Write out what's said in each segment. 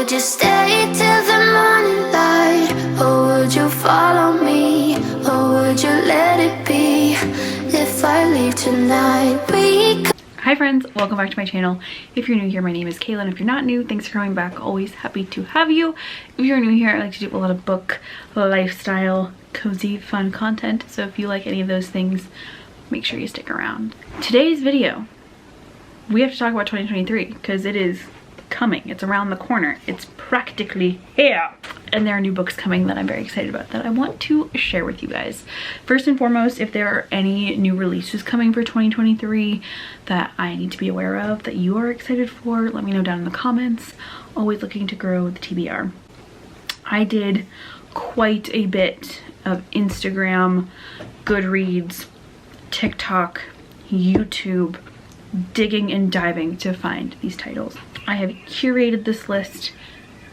Would you stay till the morning light? Or would you follow me? Or would you let it be? If I leave tonight, Hi friends, welcome back to my channel. If you're new here, my name is Kayla, and if you're not new, thanks for coming back. Always happy to have you. If you're new here, I like to do a lot of book, lifestyle, cozy, fun content. So if you like any of those things, make sure you stick around. Today's video, we have to talk about 2023 because it is coming. It's around the corner. It's practically here. And there are new books coming that I'm very excited about that I want to share with you guys. First and foremost, if there are any new releases coming for 2023 that I need to be aware of that you are excited for, let me know down in the comments. Always looking to grow the TBR. I did quite a bit of Instagram, Goodreads, TikTok, YouTube, digging and diving to find these titles. I have curated this list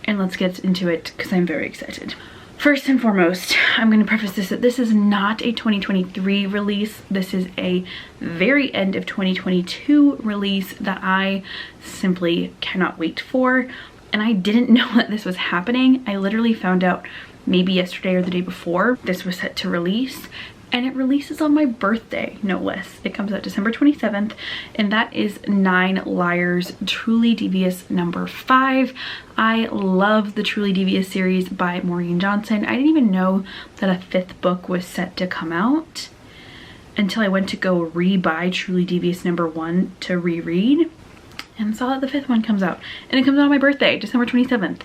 and let's get into it because I'm very excited. First and foremost, I'm going to preface this that this is not a 2023 release. This is a very end of 2022 release that I simply cannot wait for. And I didn't know that this was happening. I literally found out maybe yesterday or the day before this was set to release. And it releases on my birthday, no less. It comes out December 27th, and that is 9 Liars, Truly Devious number 5. I love the Truly Devious series by Maureen Johnson. I didn't even know that a 5th book was set to come out until I went to go re-buy Truly Devious number 1 to reread and saw that the 5th one comes out. And it comes out on my birthday, December 27th.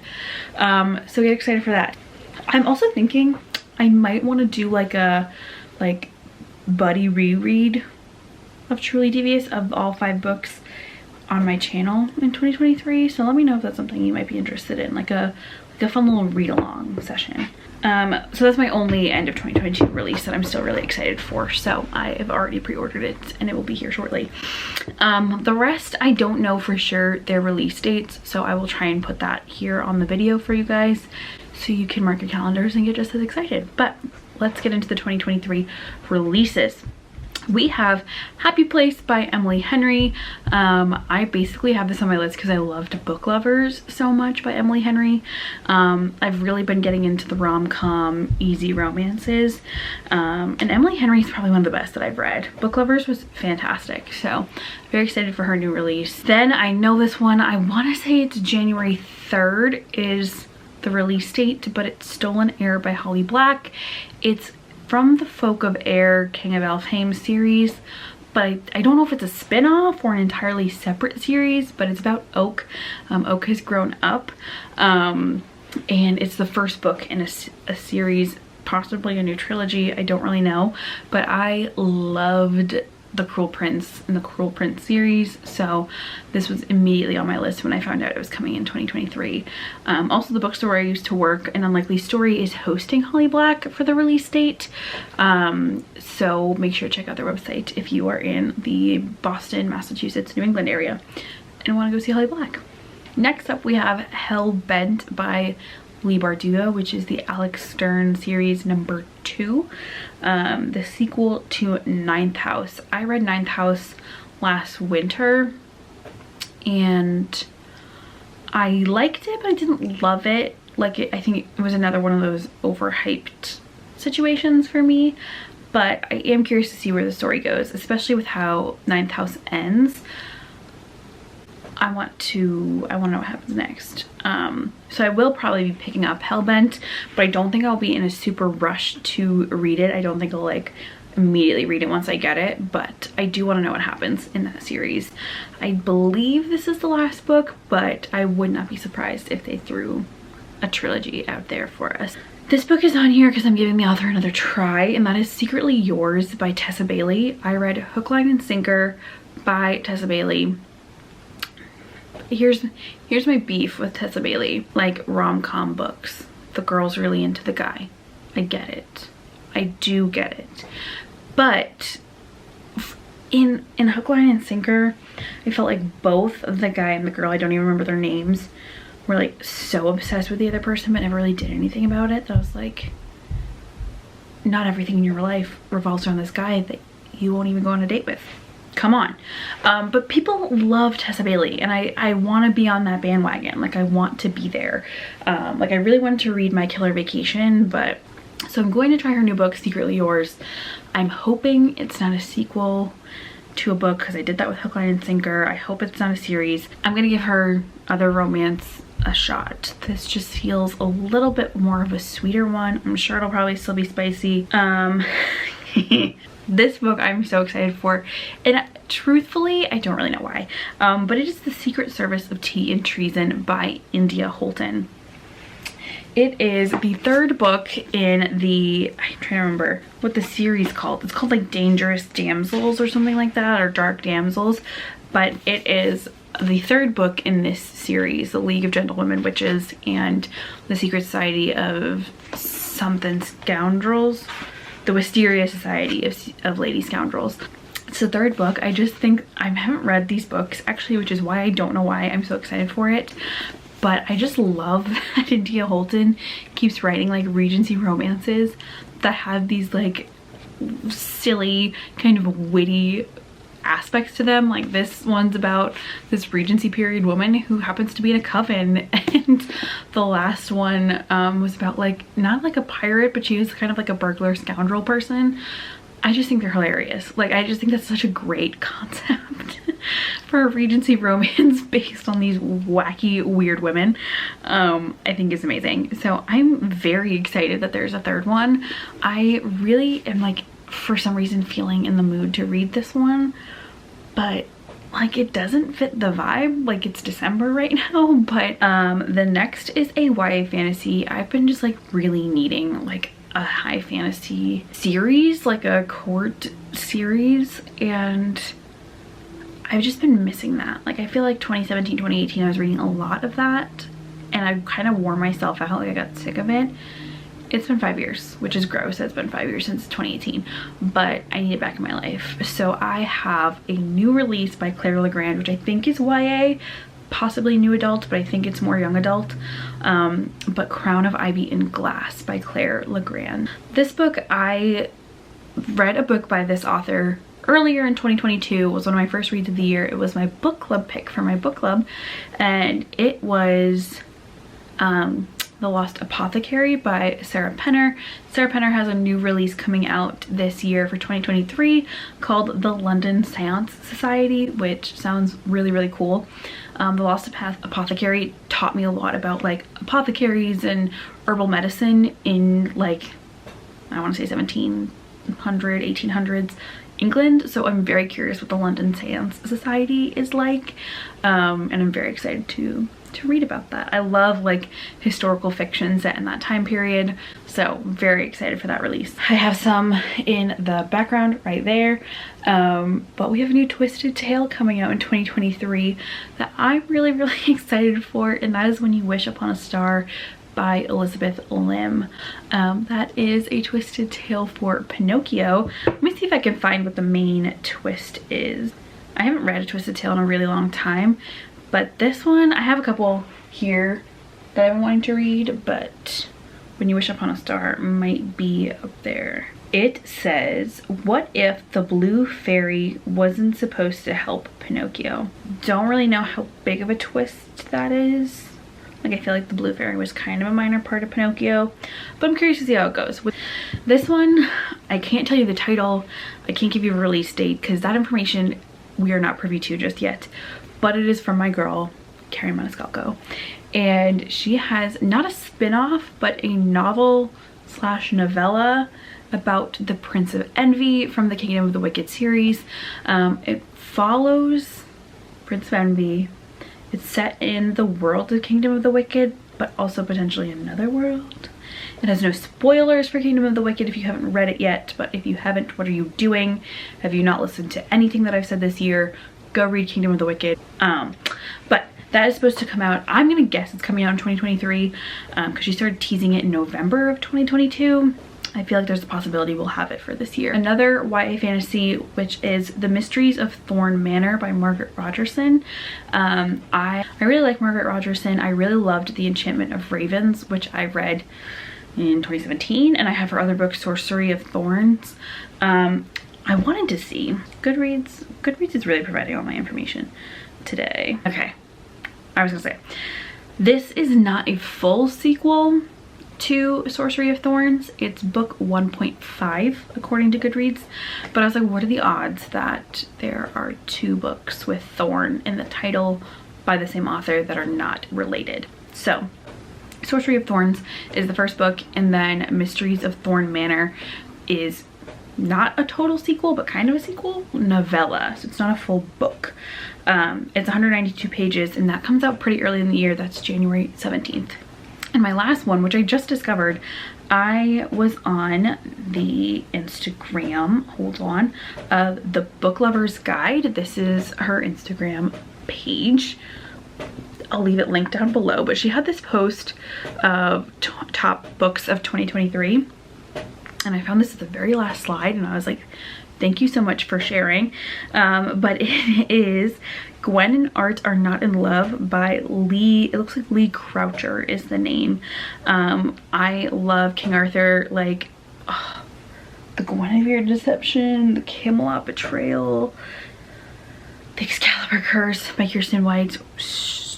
So get excited for that. I'm also thinking I might want to do like a buddy reread of Truly Devious of all 5 books on my channel in 2023. So let me know if that's something you might be interested in, like a fun little read along session. So that's my only end of 2022 release that I'm still really excited for. So I have already pre-ordered it and it will be here shortly. The rest, I don't know for sure their release dates. So I will try and put that here on the video for you guys so you can mark your calendars and get just as excited. But let's get into the 2023 releases. We have Happy Place by Emily Henry. I basically have this on my list because I loved Book Lovers so much by Emily Henry. I've really been getting into the rom-com easy romances. And Emily Henry is probably one of the best that I've read. Book Lovers was fantastic. So very excited for her new release. Then I know this one, I want to say it's January 3rd is the release date, but it's Stolen Heir by Holly Black. It's from the Folk of Air, King of Elfhame series, but I don't know if it's a spin-off or an entirely separate series, but it's about Oak. Oak has grown up, and it's the first book in a series, possibly a new trilogy, I don't really know, but I loved The Cruel Prince and the Cruel Prince series, so this was immediately on my list when I found out it was coming in 2023. Also, the bookstore I used to work, An Unlikely Story, is hosting Holly Black for the release date, so make sure to check out their website if you are in the Boston, Massachusetts, New England area and want to go see Holly Black. Next up we have Hell Bent by Leigh Bardugo, which is the Alex Stern series number 2, the sequel to Ninth House. I read Ninth House last winter and I liked it, but I didn't love it. I think it was another one of those overhyped situations for me, but I am curious to see where the story goes, especially with how Ninth House ends. I want to know what happens next. So I will probably be picking up Hellbent, but I don't think I'll be in a super rush to read it. I don't think I'll immediately read it once I get it, but I do want to know what happens in that series. I believe this is the last book, but I would not be surprised if they threw a trilogy out there for us. This book is on here because I'm giving the author another try, and that is Secretly Yours by Tessa Bailey. I read Hook, Line, and Sinker by Tessa Bailey. Here's my beef with Tessa Bailey. Like rom-com books, the girl's really into the guy. I get it. I do get it. But in Hook, Line, and Sinker, I felt like both the guy and the girl, I don't even remember their names, were like so obsessed with the other person but never really did anything about it. That I was like, not everything in your life revolves around this guy that you won't even go on a date with. come on. But people love Tessa Bailey, and I want to be on that bandwagon. Like, I want to be there. Like, I really wanted to read My Killer Vacation, but so I'm going to try her new book, Secretly Yours. I'm hoping it's not a sequel to a book, because I did that with Hook, Line, and Sinker. I hope it's not a series. I'm gonna give her other romance a shot. This just feels a little bit more of a sweeter one. I'm sure it'll probably still be spicy. This book I'm so excited for, and truthfully I don't really know why, but it is The Secret Service of Tea and Treason by India Holton. It is the third book in the, I'm trying to remember what the series called. It's called like Dangerous Damsels or something like that, or Dark Damsels, but it is the third book in this series, The League of Gentlewomen Witches and The Secret Society of something Scoundrels, The Wisteria Society of Lady Scoundrels. It's the third book. I just think, I haven't read these books actually, which is why I don't know why I'm so excited for it. But I just love that India Holton keeps writing like Regency romances that have these like silly, kind of witty aspects to them. Like, this one's about this Regency period woman who happens to be in a coven, and the last one was about like, not like a pirate, but she was kind of like a burglar scoundrel person. I just think they're hilarious. Like, I just think that's such a great concept for a Regency romance based on these wacky, weird women. I think is amazing. So I'm very excited that there's a third one. I really am like, for some reason, feeling in the mood to read this one, but like, it doesn't fit the vibe. Like, it's December right now. But the next is a YA fantasy. I've been just like really needing like a high fantasy series, like a court series, and I've just been missing that. Like, I feel like 2017, 2018 I was reading a lot of that, and I kind of wore myself out. Like, I got sick of it. It's been 5 years, which is gross. It's been 5 years since 2018, but I need it back in my life. So I have a new release by Claire Legrand, which I think is YA, possibly new adult, but I think it's more young adult. But Crown of Ivy and Glass by Claire Legrand. This book, I read a book by this author earlier in 2022. It was one of my first reads of the year. It was my book club pick for my book club, and it was The Lost Apothecary by Sarah Penner. Sarah Penner has a new release coming out this year for 2023 called The London Seance Society, which sounds really, really cool. The Lost Apothecary taught me a lot about like apothecaries and herbal medicine in like, I want to say 1700, 1800s England. So I'm very curious what the London Seance Society is like, and I'm very excited to read about that. I love like historical fiction set in that time period, so very excited for that release. I have some in the background right there, but we have a new Twisted Tale coming out in 2023 that I'm really, really excited for, and that is When You Wish Upon a Star by Elizabeth Lim. That is a Twisted Tale for Pinocchio. Let me see if I can find what the main twist is. I haven't read a Twisted Tale in a really long time, but this one, I have a couple here that I've been wanting to read, but When You Wish Upon a Star might be up there. It says, what if the blue fairy wasn't supposed to help Pinocchio? Don't really know how big of a twist that is. Like, I feel like the blue fairy was kind of a minor part of Pinocchio, but I'm curious to see how it goes. With this one, I can't tell you the title. I can't give you a release date because that information we are not privy to just yet. But it is from my girl, Carrie Maniscalco. And she has not a spin-off, but a novel slash novella about the Prince of Envy from the Kingdom of the Wicked series. It follows Prince of Envy. It's set in the world of Kingdom of the Wicked, but also potentially another world. It has no spoilers for Kingdom of the Wicked if you haven't read it yet, but if you haven't, what are you doing? Have you not listened to anything that I've said this year? Go read Kingdom of the Wicked. But that is supposed to come out, I'm gonna guess it's coming out in 2023, because she started teasing it in November of 2022. I feel like there's a possibility we'll have it for this year. Another YA fantasy, which is The Mysteries of Thorn Manor by Margaret Rogerson. I really like Margaret Rogerson. I really loved The Enchantment of Ravens, which I read in 2017, and I have her other book, Sorcery of Thorns. I wanted to see Goodreads. Goodreads is really providing all my information today. Okay, I was gonna say, this is not a full sequel to Sorcery of Thorns. It's book 1.5 according to Goodreads, but I was like, what are the odds that there are 2 books with Thorn in the title by the same author that are not related? So Sorcery of Thorns is the first book, and then Mysteries of Thorn Manor is not a total sequel, but kind of a sequel novella, so it's not a full book. It's 192 pages, and that comes out pretty early in the year. That's January 17th. And my last one, which I just discovered, I was on the Instagram, hold on, the Book Lover's Guide. This is her Instagram page. I'll leave it linked down below, but she had this post of top books of 2023. And I found this at the very last slide, and I was like, thank you so much for sharing. But it is Gwen and Art Are Not in Love by Lee, it looks like Lee Croucher is the name. I love King Arthur, like the Guinevere Deception, the Camelot Betrayal, the Excalibur Curse by Kirsten White.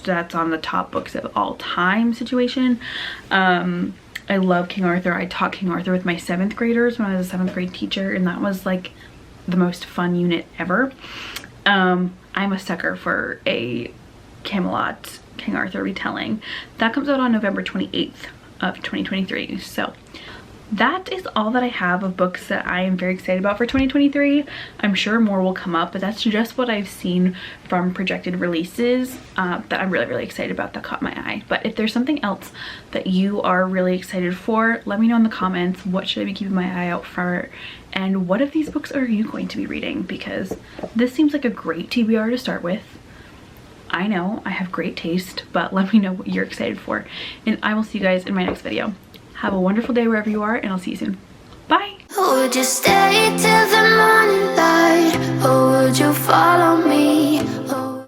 That's on the top books of all time situation. I love King Arthur. I taught King Arthur with my 7th graders when I was a 7th grade teacher, and that was like the most fun unit ever. I'm a sucker for a Camelot King Arthur retelling. That comes out on November 28th of 2023. So that is all that I have of books that I am very excited about for 2023. I'm sure more will come up, but that's just what I've seen from projected releases that I'm really excited about, that caught my eye. But if there's something else that you are really excited for, let me know in the comments. What should I be keeping my eye out for? And what of these books are you going to be reading? Because this seems like a great TBR to start with. I know I have great taste, but let me know what you're excited for. And I will see you guys in my next video. Have a wonderful day wherever you are, and I'll see you soon. Bye! Would you stay till the morning light, or would you follow me?